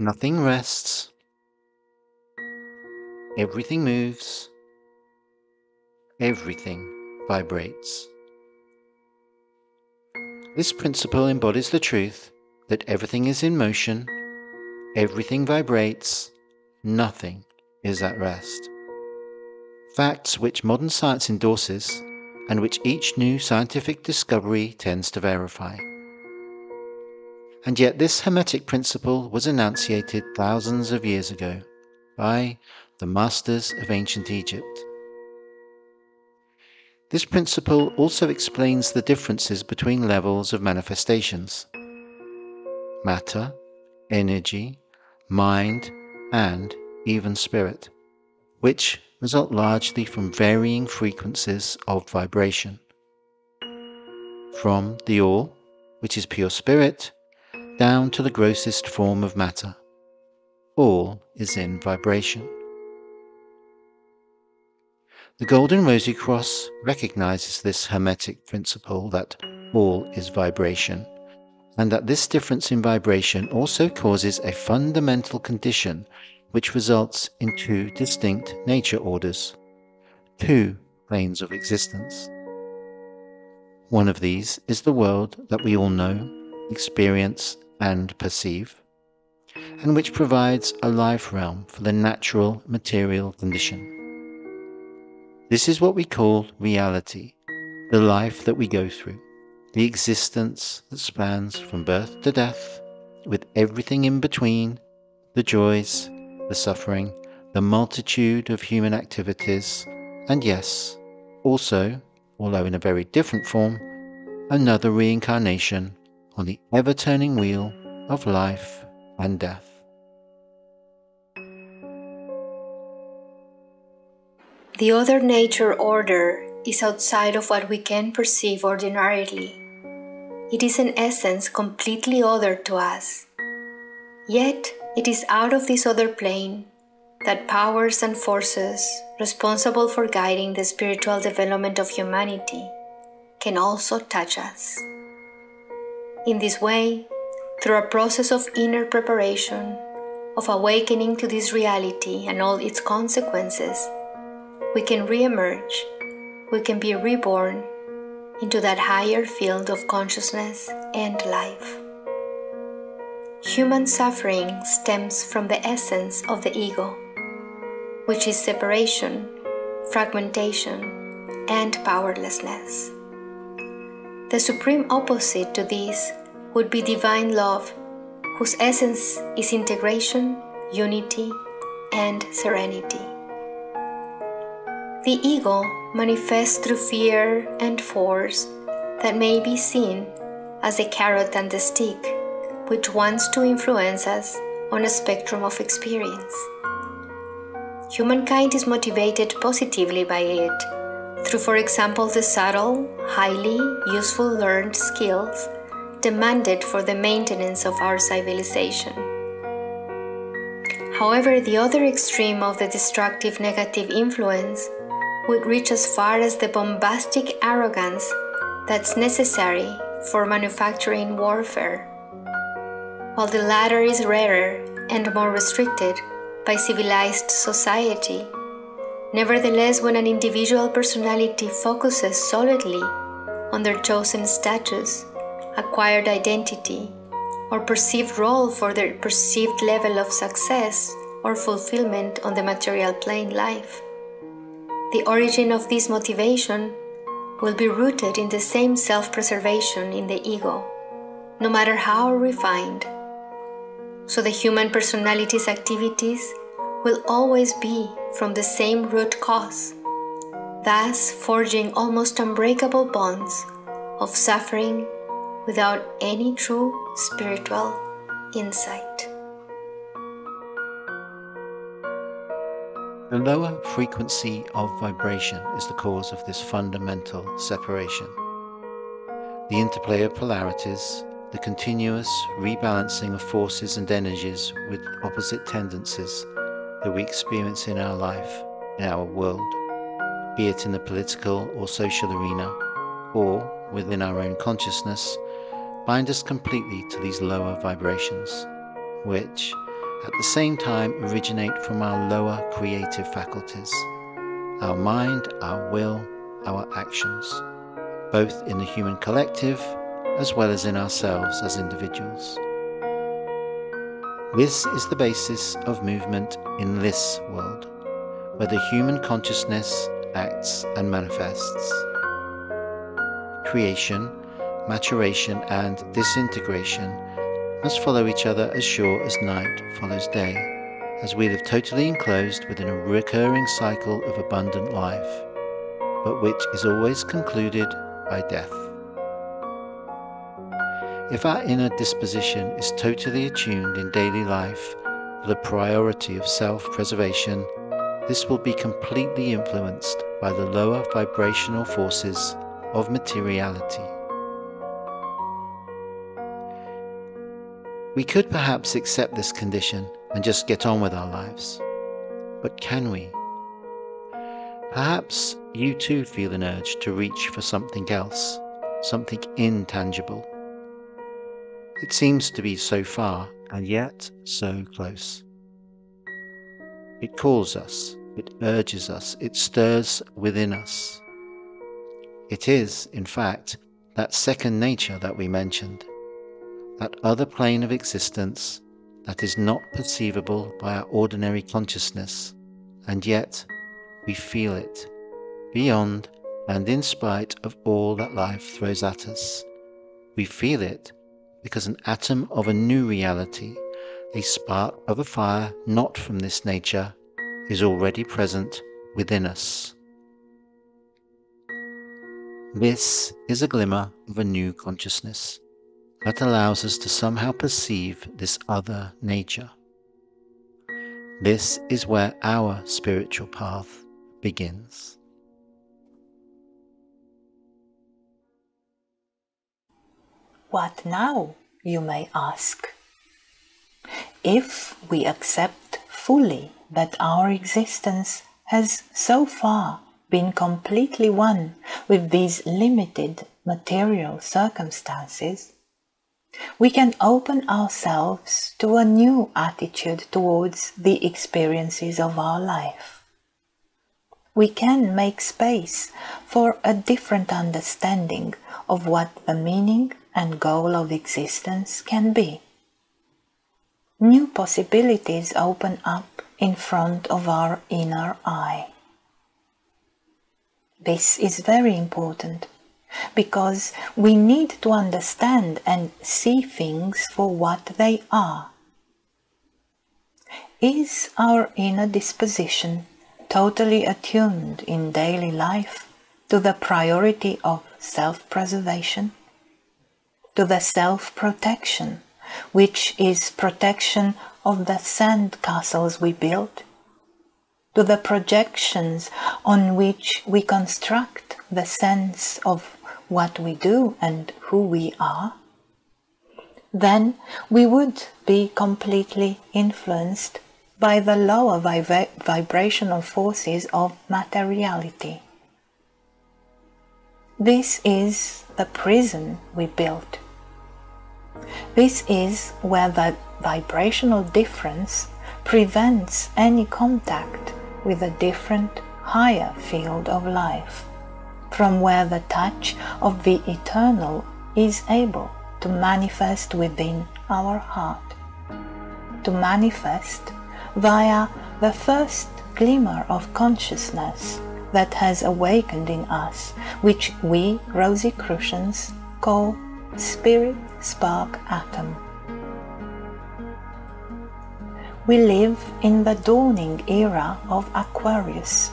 Nothing rests. Everything moves. Everything vibrates. This principle embodies the truth that everything is in motion, everything vibrates, nothing is at rest. Facts which modern science endorses and which each new scientific discovery tends to verify. And yet this Hermetic principle was enunciated thousands of years ago by the Masters of ancient Egypt. This principle also explains the differences between levels of manifestations: matter, energy, mind, and even spirit, which result largely from varying frequencies of vibration. From the All, which is pure spirit, down to the grossest form of matter, all is in vibration. The Golden Rosycross recognizes this Hermetic principle that all is vibration, and that this difference in vibration also causes a fundamental condition which results in two distinct nature orders, two planes of existence. One of these is the world that we all know, experience, and perceive, and which provides a life realm for the natural material condition. This is what we call reality, the life that we go through, the existence that spans from birth to death, with everything in between, the joys, the suffering, the multitude of human activities, and yes, also, although in a very different form, another reincarnation on the ever-turning wheel of life and death. The other nature order is outside of what we can perceive ordinarily. It is in essence completely other to us. Yet it is out of this other plane that powers and forces responsible for guiding the spiritual development of humanity can also touch us. In this way, through a process of inner preparation, of awakening to this reality and all its consequences, we can re-emerge, we can be reborn into that higher field of consciousness and life. Human suffering stems from the essence of the ego, which is separation, fragmentation, and powerlessness. The supreme opposite to this would be divine love, whose essence is integration, unity, and serenity. The ego manifests through fear and force that may be seen as the carrot and the stick, which wants to influence us on a spectrum of experience. Humankind is motivated positively by it, through, for example, the subtle, highly useful learned skills demanded for the maintenance of our civilization. However, the other extreme of the destructive negative influence would reach as far as the bombastic arrogance that's necessary for manufacturing warfare. While the latter is rarer and more restricted by civilized society, nevertheless, when an individual personality focuses solidly on their chosen status, acquired identity, or perceived role for their perceived level of success or fulfillment on the material plane life, the origin of this motivation will be rooted in the same self-preservation in the ego, no matter how refined. So the human personality's activities will always be from the same root cause, thus forging almost unbreakable bonds of suffering without any true spiritual insight. The lower frequency of vibration is the cause of this fundamental separation. The interplay of polarities, the continuous rebalancing of forces and energies with opposite tendencies that we experience in our life, in our world, be it in the political or social arena, or within our own consciousness, bind us completely to these lower vibrations, which, at the same time originate from our lower creative faculties, our mind, our will, our actions, both in the human collective as well as in ourselves as individuals. This is the basis of movement in this world, where the human consciousness acts and manifests. Creation, maturation, and disintegration must follow each other as sure as night follows day, as we live totally enclosed within a recurring cycle of abundant life, but which is always concluded by death. If our inner disposition is totally attuned in daily life to the priority of self-preservation, this will be completely influenced by the lower vibrational forces of materiality. We could perhaps accept this condition and just get on with our lives. But can we? Perhaps you too feel an urge to reach for something else, something intangible. It seems to be so far and yet so close. It calls us, it urges us, it stirs within us. It is, in fact, that second nature that we mentioned, that other plane of existence that is not perceivable by our ordinary consciousness, and yet we feel it, beyond and in spite of all that life throws at us. We feel it because an atom of a new reality, a spark of a fire not from this nature, is already present within us. This is a glimmer of a new consciousness that allows us to somehow perceive this other nature. This is where our spiritual path begins. What now, you may ask? If we accept fully that our existence has so far been completely one with these limited material circumstances, we can open ourselves to a new attitude towards the experiences of our life. We can make space for a different understanding of what the meaning and goal of existence can be. New possibilities open up in front of our inner eye. This is very important because we need to understand and see things for what they are. Is our inner disposition totally attuned in daily life to the priority of self-preservation, to the self-protection, which is protection of the sand castles we build, to the projections on which we construct the sense of what we do and who we are? Then we would be completely influenced by the lower vibrational forces of materiality. This is the prison we built. This is where the vibrational difference prevents any contact with a different, higher field of life, from where the touch of the eternal is able to manifest within our heart, to manifest via the first glimmer of consciousness that has awakened in us, which we Rosicrucians call Spirit Spark Atom. We live in the dawning era of Aquarius,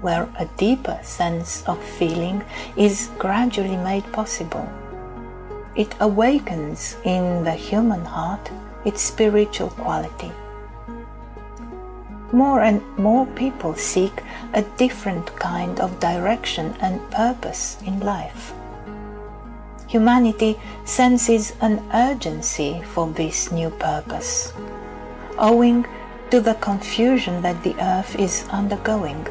where a deeper sense of feeling is gradually made possible. It awakens in the human heart its spiritual quality. More and more people seek a different kind of direction and purpose in life. Humanity senses an urgency for this new purpose, owing to the confusion that the earth is undergoing.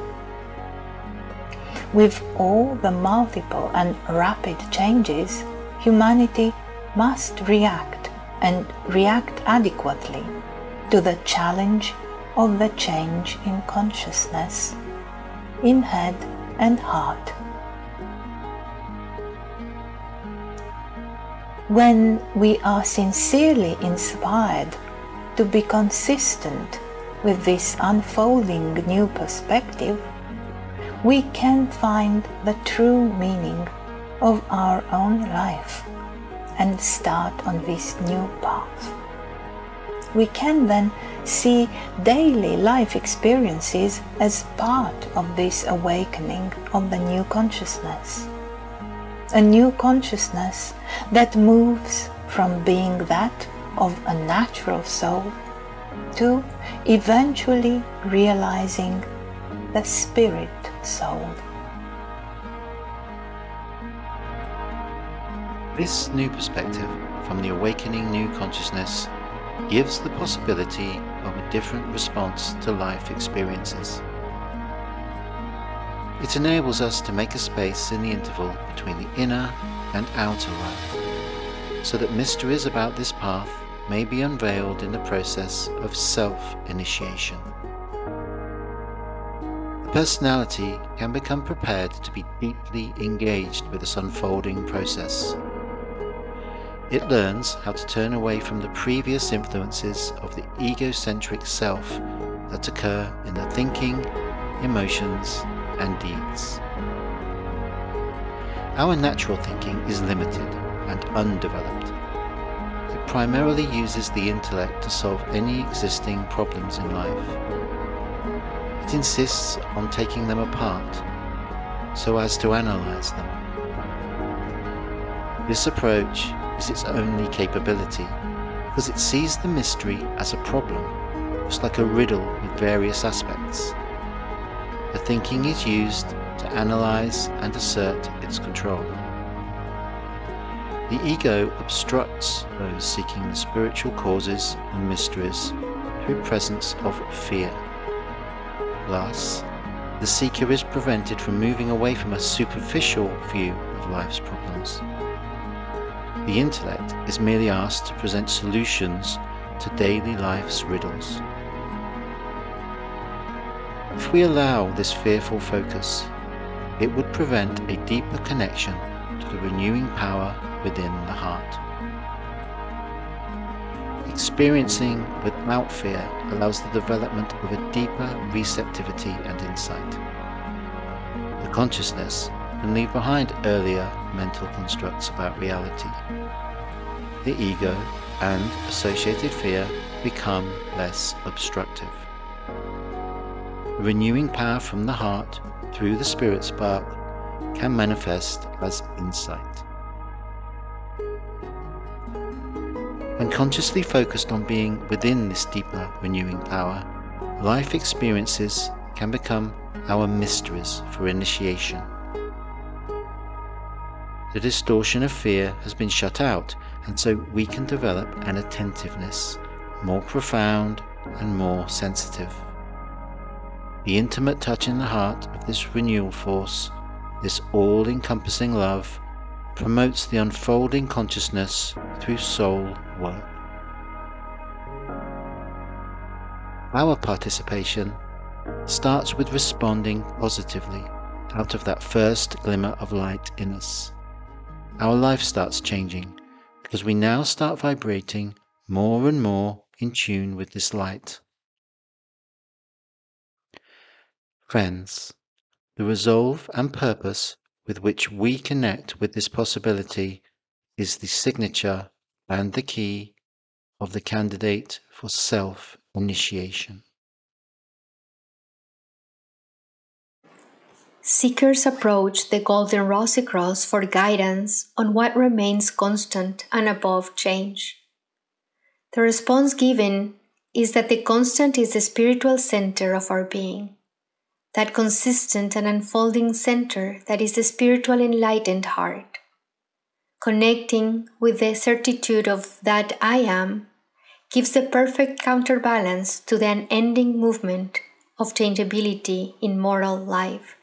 With all the multiple and rapid changes, humanity must react and react adequately to the challenge of the change in consciousness, in head and heart. When we are sincerely inspired to be consistent with this unfolding new perspective, we can find the true meaning of our own life and start on this new path. We can then see daily life experiences as part of this awakening of the new consciousness. A new consciousness that moves from being that of a natural soul to eventually realizing the spirit soul. This new perspective from the awakening new consciousness gives the possibility of a different response to life experiences. It enables us to make a space in the interval between the inner and outer life, so that mysteries about this path may be unveiled in the process of self-initiation. The personality can become prepared to be deeply engaged with this unfolding process. It learns how to turn away from the previous influences of the egocentric self that occur in the thinking, emotions, and deeds. Our natural thinking is limited and undeveloped. It primarily uses the intellect to solve any existing problems in life. It insists on taking them apart so as to analyze them. This approach is its only capability because it sees the mystery as a problem, just like a riddle with various aspects. The thinking is used to analyze and assert its control. The ego obstructs those seeking the spiritual causes and mysteries through presence of fear. Thus, the seeker is prevented from moving away from a superficial view of life's problems. The intellect is merely asked to present solutions to daily life's riddles. If we allow this fearful focus, it would prevent a deeper connection to the renewing power within the heart. Experiencing without fear allows the development of a deeper receptivity and insight. The consciousness can leave behind earlier mental constructs about reality. The ego and associated fear become less obstructive. The renewing power from the heart through the spirit spark can manifest as insight. When consciously focused on being within this deeper renewing power, life experiences can become our mysteries for initiation. The distortion of fear has been shut out, and so we can develop an attentiveness, more profound and more sensitive. The intimate touch in the heart of this renewal force, this all-encompassing love, promotes the unfolding consciousness through soul work. Our participation starts with responding positively out of that first glimmer of light in us. Our life starts changing because we now start vibrating more and more in tune with this light. Friends, the resolve and purpose with which we connect with this possibility is the signature and the key of the candidate for self-initiation. Seekers approach the Golden Rosycross for guidance on what remains constant and above change. The response given is that the constant is the spiritual center of our being, that consistent and unfolding center that is the spiritual enlightened heart. Connecting with the certitude of that I am gives the perfect counterbalance to the unending movement of changeability in mortal life.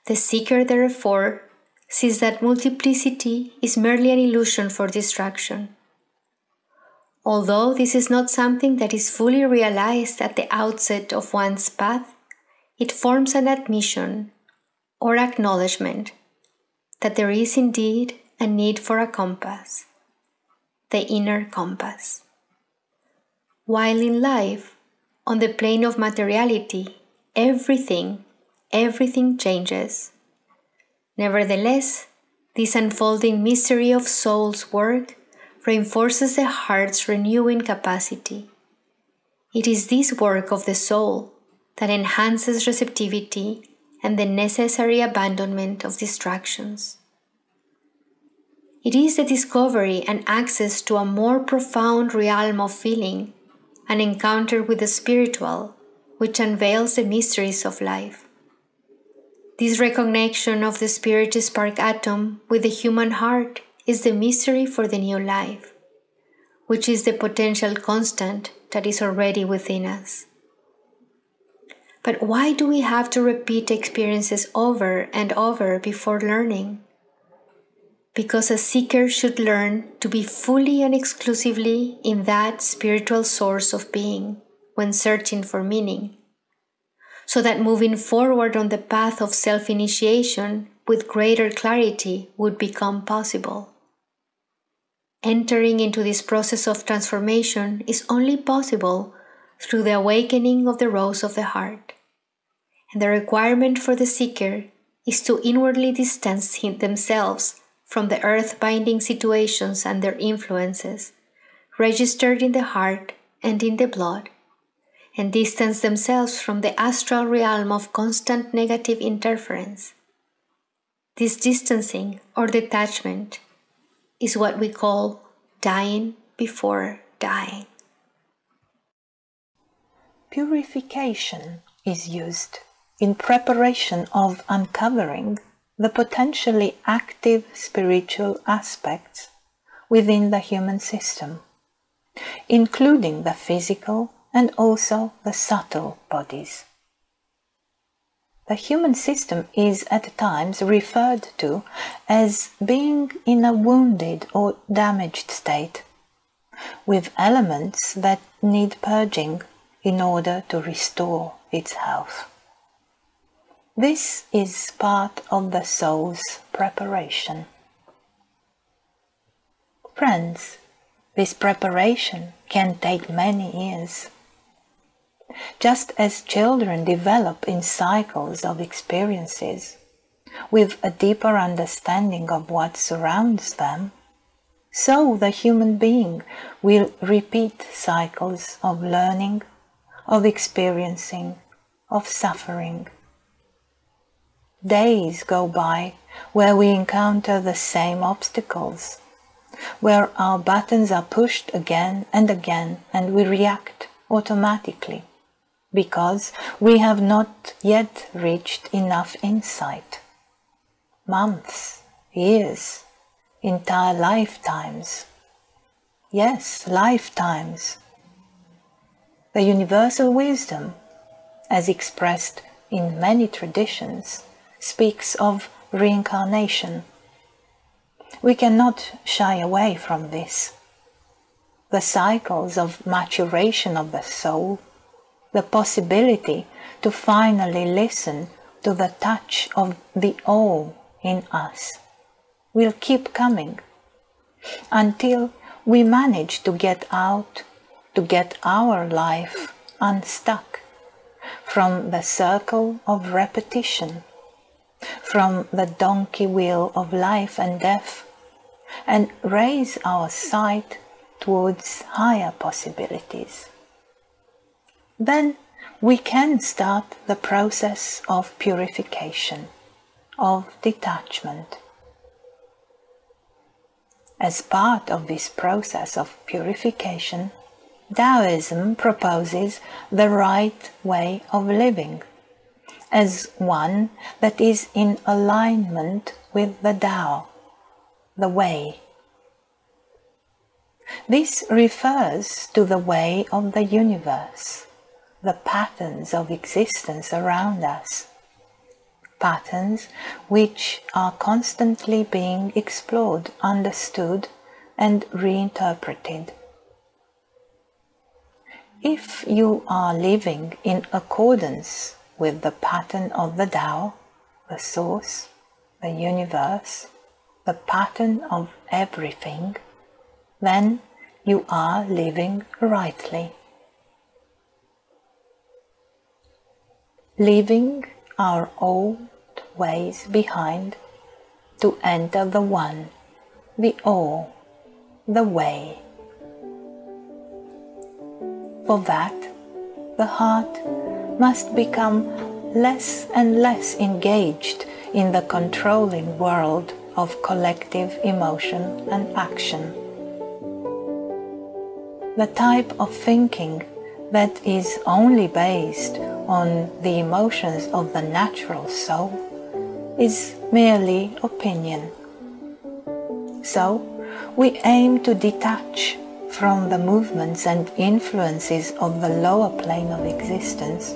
The seeker, therefore, sees that multiplicity is merely an illusion for distraction. Although this is not something that is fully realized at the outset of one's path, it forms an admission or acknowledgement that there is indeed a need for a compass, the inner compass. While in life, on the plane of materiality, everything changes. Nevertheless, this unfolding mystery of soul's work reinforces the heart's renewing capacity. It is this work of the soul that enhances receptivity and the necessary abandonment of distractions. It is the discovery and access to a more profound realm of feeling, an encounter with the spiritual, which unveils the mysteries of life. This recognition of the spirit spark atom with the human heart is the mystery for the new life, which is the potential constant that is already within us. But why do we have to repeat experiences over and over before learning? Because a seeker should learn to be fully and exclusively in that spiritual source of being when searching for meaning, so that moving forward on the path of self-initiation with greater clarity would become possible. Entering into this process of transformation is only possible through the awakening of the rose of the heart, and the requirement for the seeker is to inwardly distance themselves from the earth-binding situations and their influences, registered in the heart and in the blood, and distance themselves from the astral realm of constant negative interference. This distancing or detachment is what we call dying before dying. Purification is used in preparation of uncovering the potentially active spiritual aspects within the human system, including the physical and also the subtle bodies. The human system is at times referred to as being in a wounded or damaged state, with elements that need purging in order to restore its health. This is part of the soul's preparation. Friends, this preparation can take many years. Just as children develop in cycles of experiences, with a deeper understanding of what surrounds them, so the human being will repeat cycles of learning, of experiencing, of suffering. Days go by where we encounter the same obstacles, where our buttons are pushed again and again and we react automatically, because we have not yet reached enough insight. Months, years, entire lifetimes. Yes, lifetimes. The universal wisdom, as expressed in many traditions, speaks of reincarnation. We cannot shy away from this. The cycles of maturation of the soul, the possibility to finally listen to the touch of the all in us, will keep coming until we manage to get out, to get our life unstuck from the circle of repetition, from the donkey wheel of life and death, and raise our sight towards higher possibilities. Then we can start the process of purification, of detachment. As part of this process of purification, Taoism proposes the right way of living, as one that is in alignment with the Tao, the way. This refers to the way of the universe, the patterns of existence around us, patterns which are constantly being explored, understood, and reinterpreted. if you are living in accordance with the pattern of the Tao, the source, the universe, the pattern of everything, then you are living rightly. Leaving our old ways behind to enter the One, the All, the Way. For that, the heart must become less and less engaged in the controlling world of collective emotion and action. The type of thinking that is only based on the emotions of the natural soul is merely opinion. So, we aim to detach from the movements and influences of the lower plane of existence,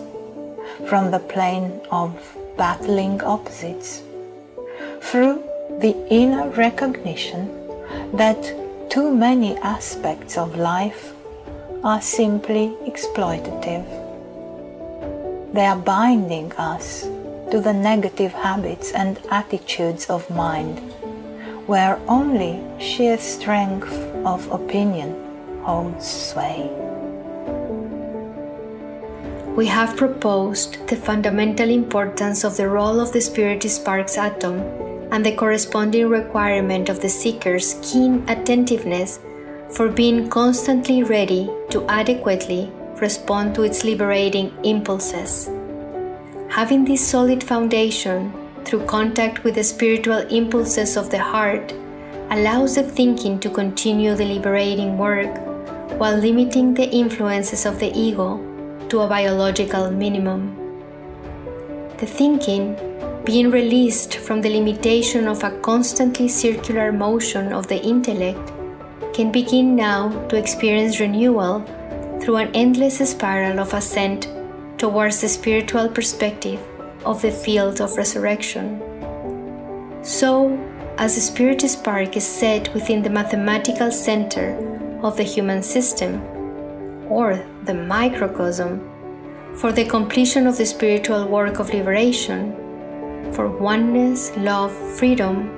from the plane of battling opposites, through the inner recognition that too many aspects of life are simply exploitative. They are binding us to the negative habits and attitudes of mind, where only sheer strength of opinion holds sway. We have proposed the fundamental importance of the role of the Spirit Spark's atom and the corresponding requirement of the seeker's keen attentiveness for being constantly ready to adequately respond to its liberating impulses. Having this solid foundation through contact with the spiritual impulses of the heart allows the thinking to continue the liberating work while limiting the influences of the ego to a biological minimum. The thinking, being released from the limitation of a constantly circular motion of the intellect, can begin now to experience renewal through an endless spiral of ascent towards the spiritual perspective of the field of resurrection. So, as the Spirit Spark is set within the mathematical center of the human system, or the microcosm, for the completion of the spiritual work of liberation, for oneness, love, freedom,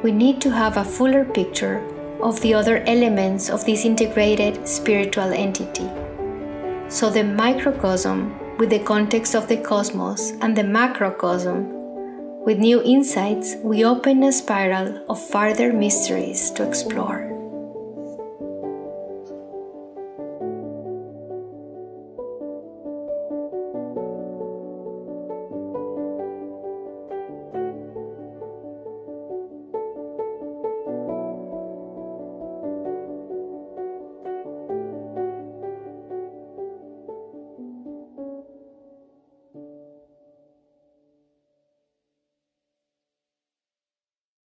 we need to have a fuller picture of the other elements of this integrated spiritual entity. So the microcosm with the context of the cosmos and the macrocosm with new insights, we open a spiral of further mysteries to explore.